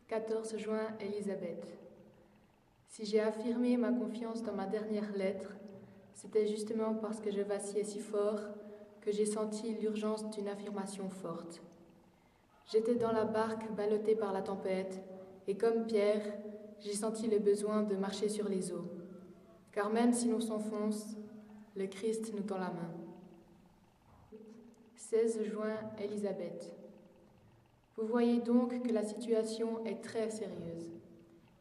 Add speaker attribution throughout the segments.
Speaker 1: 14 juin, Élisabeth. Si j'ai affirmé ma confiance dans ma dernière lettre, c'était justement parce que je vacillais si fort que j'ai senti l'urgence d'une affirmation forte. J'étais dans la barque ballottée par la tempête, et comme Pierre, j'ai senti le besoin de marcher sur les eaux. Car même si l'on s'enfonce, le Christ nous tend la main. 16 juin, Élisabeth. Vous voyez donc que la situation est très sérieuse,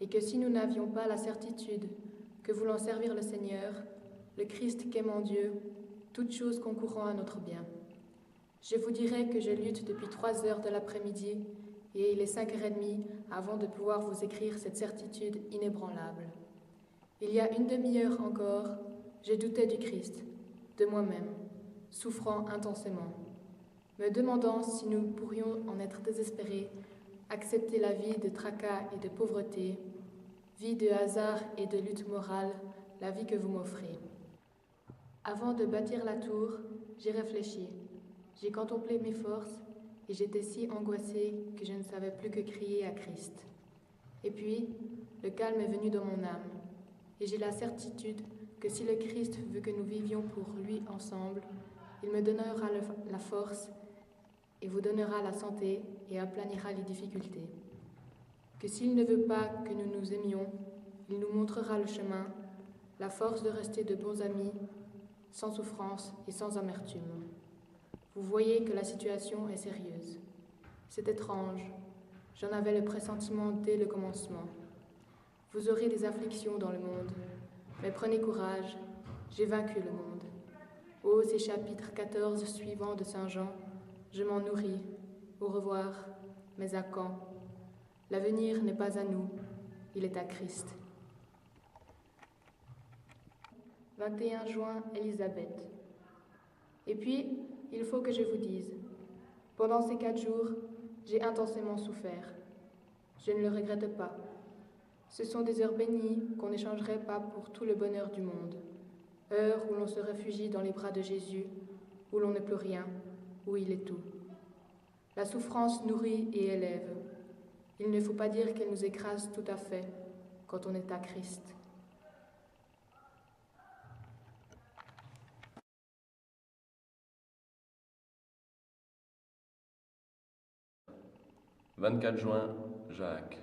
Speaker 1: et que si nous n'avions pas la certitude que voulant servir le Seigneur, le Christ qu'aimant Dieu, toutes choses concourant à notre bien. Je vous dirai que je lutte depuis 3 heures de l'après-midi, et il est 5h30 avant de pouvoir vous écrire cette certitude inébranlable. Il y a une demi-heure encore, je doutais du Christ, de moi-même, souffrant intensément, me demandant si nous pourrions en être désespérés, accepter la vie de tracas et de pauvreté, vie de hasard et de lutte morale, la vie que vous m'offrez. Avant de bâtir la tour, j'ai réfléchi, j'ai contemplé mes forces et j'étais si angoissée que je ne savais plus que crier à Christ. Et puis, le calme est venu dans mon âme, et j'ai la certitude que si le Christ veut que nous vivions pour lui ensemble, il me donnera la force et vous donnera la santé et aplanira les difficultés. Que s'il ne veut pas que nous nous aimions, il nous montrera le chemin, la force de rester de bons amis, sans souffrance et sans amertume. Vous voyez que la situation est sérieuse. C'est étrange, j'en avais le pressentiment dès le commencement. Vous aurez des afflictions dans le monde, mais prenez courage, j'ai vaincu le monde. Ô ces chapitres 14 suivants de Saint Jean, je m'en nourris. Au revoir, mais à quand? L'avenir n'est pas à nous, il est à Christ. 21 juin, Élisabeth. Et puis, il faut que je vous dise, pendant ces 4 jours, j'ai intensément souffert. Je ne le regrette pas. Ce sont des heures bénies qu'on n'échangerait pas pour tout le bonheur du monde. Heures où l'on se réfugie dans les bras de Jésus, où l'on n'est plus rien, où il est tout. La souffrance nourrit et élève. Il ne faut pas dire qu'elle nous écrase tout à fait quand on est à Christ.
Speaker 2: « 24 juin, Jacques.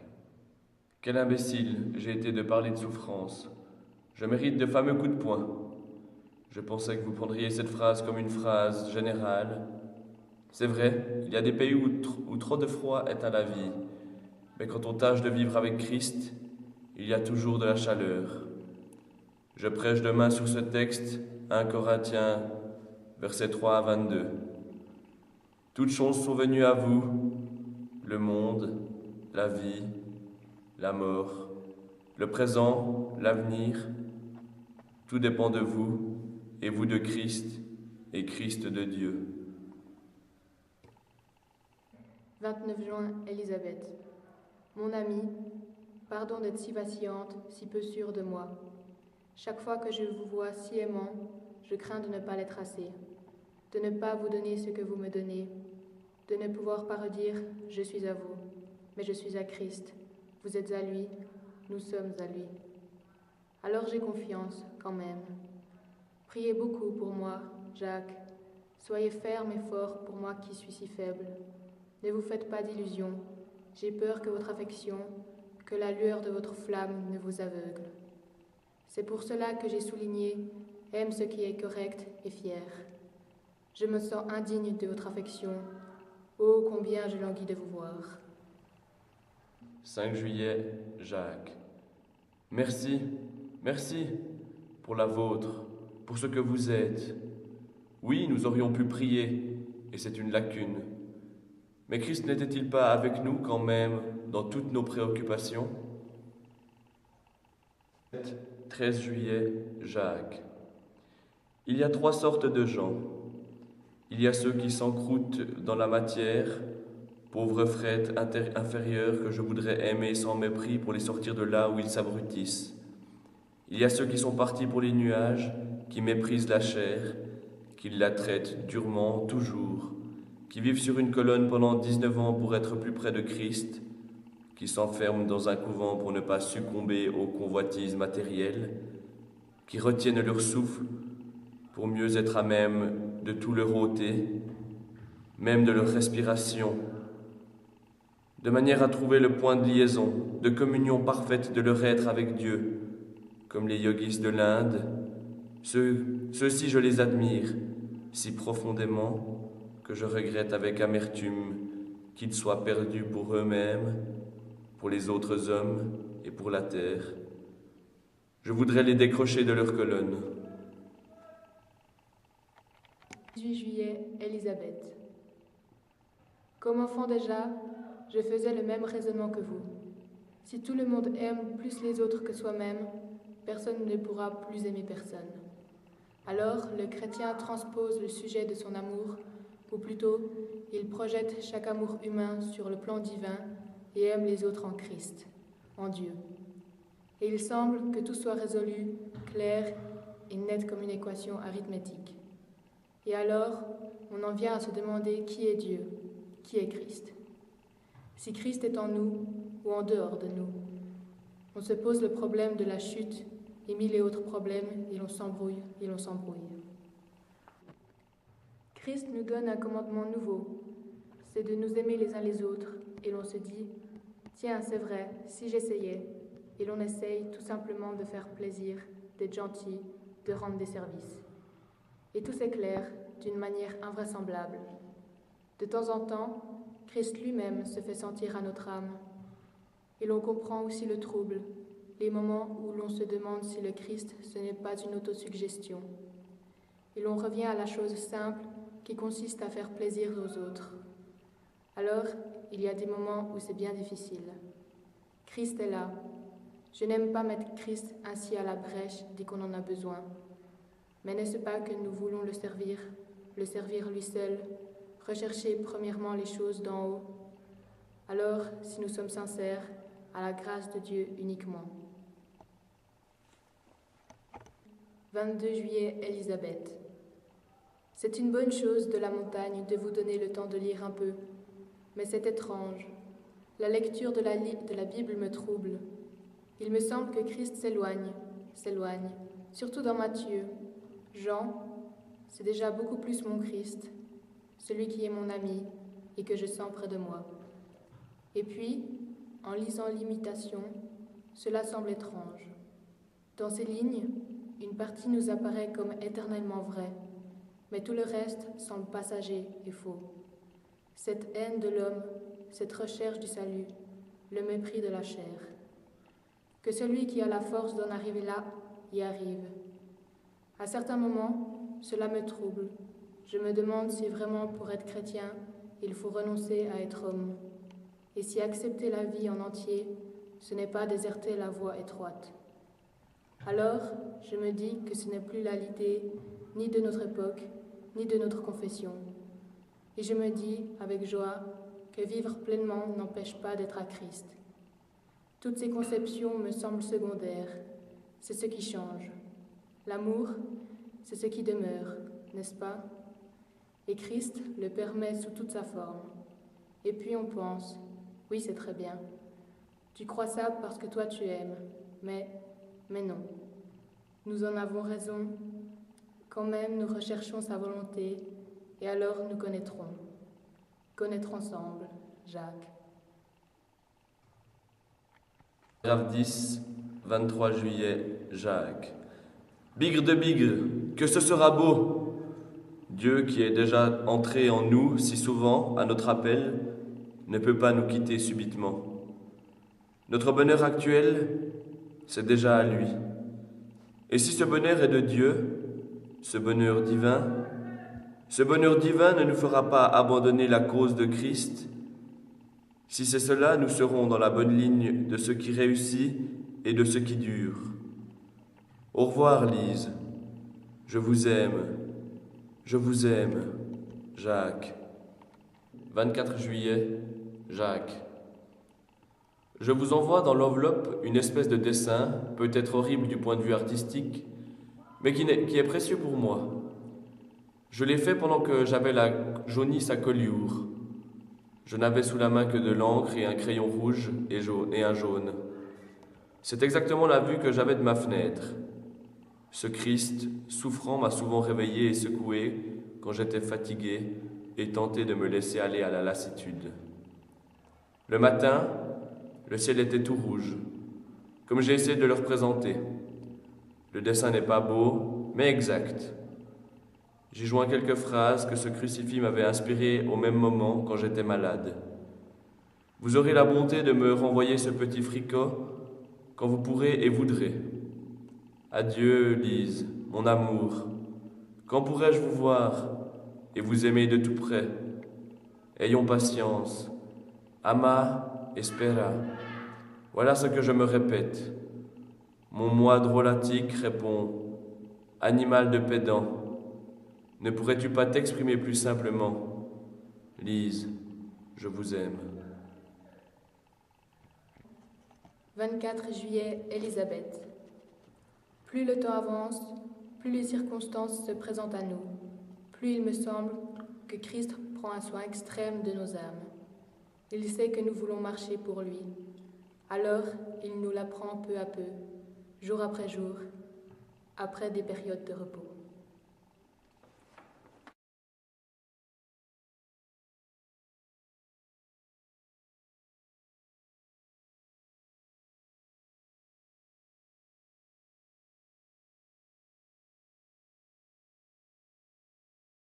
Speaker 2: Quel imbécile j'ai été de parler de souffrance. Je mérite de fameux coups de poing. Je pensais que vous prendriez cette phrase comme une phrase générale. C'est vrai, il y a des pays où trop de froid éteint la vie. Mais quand on tâche de vivre avec Christ, il y a toujours de la chaleur. Je prêche demain sur ce texte, 1 Corinthiens, versets 3 à 22. Toutes choses sont venues à vous, le monde, la vie, la mort, le présent, l'avenir. Tout dépend de vous, et vous de Christ, et Christ de Dieu.
Speaker 1: 29 juin, Élisabeth. Mon amie, pardon d'être si vacillante, si peu sûre de moi. Chaque fois que je vous vois si aimant, je crains de ne pas l'être assez, de ne pas vous donner ce que vous me donnez, de ne pouvoir pas redire « je suis à vous », mais je suis à Christ, vous êtes à lui, nous sommes à lui. Alors j'ai confiance, quand même. Priez beaucoup pour moi, Jacques. Soyez ferme et fort pour moi qui suis si faible. Ne vous faites pas d'illusions. J'ai peur que votre affection, que la lueur de votre flamme ne vous aveugle. C'est pour cela que j'ai souligné « aime ce qui est correct et fier ». Je me sens indigne de votre affection. Oh, combien je languis de vous voir.
Speaker 2: 5 juillet, Jacques. Merci, merci pour la vôtre, pour ce que vous êtes. Oui, nous aurions pu prier, et c'est une lacune. Mais Christ n'était-il pas avec nous quand même dans toutes nos préoccupations? 13 juillet, Jacques. Il y a 3 sortes de gens. Il y a ceux qui s'encroutent dans la matière, pauvres frettes inférieures que je voudrais aimer sans mépris pour les sortir de là où ils s'abrutissent. Il y a ceux qui sont partis pour les nuages, qui méprisent la chair, qui la traitent durement, toujours, qui vivent sur une colonne pendant 19 ans pour être plus près de Christ, qui s'enferment dans un couvent pour ne pas succomber aux convoitises matérielles, qui retiennent leur souffle pour mieux être à même de tout leur ôter, même de leur respiration, de manière à trouver le point de liaison, de communion parfaite de leur être avec Dieu, comme les yogis de l'Inde. Ceux-ci, je les admire si profondément que je regrette avec amertume qu'ils soient perdus pour eux-mêmes, pour les autres hommes et pour la terre. Je voudrais les décrocher de leurs colonnes.
Speaker 1: 18 juillet, Élisabeth. Comme enfant déjà, je faisais le même raisonnement que vous. Si tout le monde aime plus les autres que soi-même, personne ne pourra plus aimer personne. Alors, le chrétien transpose le sujet de son amour, ou plutôt, il projette chaque amour humain sur le plan divin et aime les autres en Christ, en Dieu. Et il semble que tout soit résolu, clair et net comme une équation arithmétique. Et alors, on en vient à se demander qui est Dieu, qui est Christ. Si Christ est en nous ou en dehors de nous, on se pose le problème de la chute et mille et autres problèmes et l'on s'embrouille. Christ nous donne un commandement nouveau, c'est de nous aimer les uns les autres et l'on se dit, tiens, c'est vrai, si j'essayais, et l'on essaye tout simplement de faire plaisir, d'être gentil, de rendre des services. Et tout s'éclaire d'une manière invraisemblable. De temps en temps, Christ lui-même se fait sentir à notre âme. Et l'on comprend aussi le trouble, les moments où l'on se demande si le Christ, ce n'est pas une autosuggestion. Et l'on revient à la chose simple qui consiste à faire plaisir aux autres. Alors, il y a des moments où c'est bien difficile. Christ est là. Je n'aime pas mettre Christ ainsi à la brèche dès qu'on en a besoin. Mais n'est-ce pas que nous voulons le servir lui seul, rechercher premièrement les choses d'en haut? Alors, si nous sommes sincères, à la grâce de Dieu uniquement. 22 juillet, Élisabeth. C'est une bonne chose de la montagne de vous donner le temps de lire un peu, mais c'est étrange. La lecture de la Bible me trouble. Il me semble que Christ s'éloigne, surtout dans Matthieu. Jean, c'est déjà beaucoup plus mon Christ, celui qui est mon ami et que je sens près de moi. Et puis, en lisant l'imitation, cela semble étrange. Dans ces lignes, une partie nous apparaît comme éternellement vraie, mais tout le reste semble passager et faux. Cette haine de l'homme, cette recherche du salut, le mépris de la chair. Que celui qui a la force d'en arriver là y arrive. À certains moments, cela me trouble. Je me demande si vraiment pour être chrétien, il faut renoncer à être homme. Et si accepter la vie en entier, ce n'est pas déserter la voie étroite. Alors, je me dis que ce n'est plus la l'idée ni de notre époque, ni de notre confession. Et je me dis, avec joie, que vivre pleinement n'empêche pas d'être à Christ. Toutes ces conceptions me semblent secondaires. C'est ce qui change. L'amour, c'est ce qui demeure, n'est-ce pas? Et Christ le permet sous toute sa forme. Et puis on pense, oui, c'est très bien. Tu crois ça parce que toi tu aimes, mais non. Nous en avons raison. Quand même, nous recherchons sa volonté, et alors nous connaîtrons. Connaître ensemble, Jacques.
Speaker 2: Paragraphe 10, 23 juillet, Jacques. Bigre de bigre, que ce sera beau! Dieu qui est déjà entré en nous si souvent à notre appel ne peut pas nous quitter subitement. Notre bonheur actuel, c'est déjà à lui. Et si ce bonheur est de Dieu, ce bonheur divin ne nous fera pas abandonner la cause de Christ. Si c'est cela, nous serons dans la bonne ligne de ce qui réussit et de ce qui dure. Au revoir, Lise. Je vous aime, Jacques. 24 juillet, Jacques. Je vous envoie dans l'enveloppe une espèce de dessin, peut-être horrible du point de vue artistique, mais qui est précieux pour moi. Je l'ai fait pendant que j'avais la jaunisse à Collioure. Je n'avais sous la main que de l'encre et un crayon rouge et un jaune. C'est exactement la vue que j'avais de ma fenêtre. Ce Christ, souffrant, m'a souvent réveillé et secoué quand j'étais fatigué et tenté de me laisser aller à la lassitude. Le matin, le ciel était tout rouge, comme j'ai essayé de le représenter. Le dessin n'est pas beau, mais exact. J'y joins quelques phrases que ce crucifix m'avait inspirées au même moment quand j'étais malade. Vous aurez la bonté de me renvoyer ce petit fricot quand vous pourrez et voudrez. Adieu, Lise, mon amour. Quand pourrai-je vous voir et vous aimer de tout près? Ayons patience. Ama, espera. Voilà ce que je me répète. Mon moi drôlatique répond. Animal de pédant. Ne pourrais-tu pas t'exprimer plus simplement? Lise, je vous aime.
Speaker 1: 24 juillet, Élisabeth. Plus le temps avance, plus les circonstances se présentent à nous, plus il me semble que Christ prend un soin extrême de nos âmes. Il sait que nous voulons marcher pour lui. Alors, il nous l'apprend peu à peu, jour après jour, après des périodes de repos.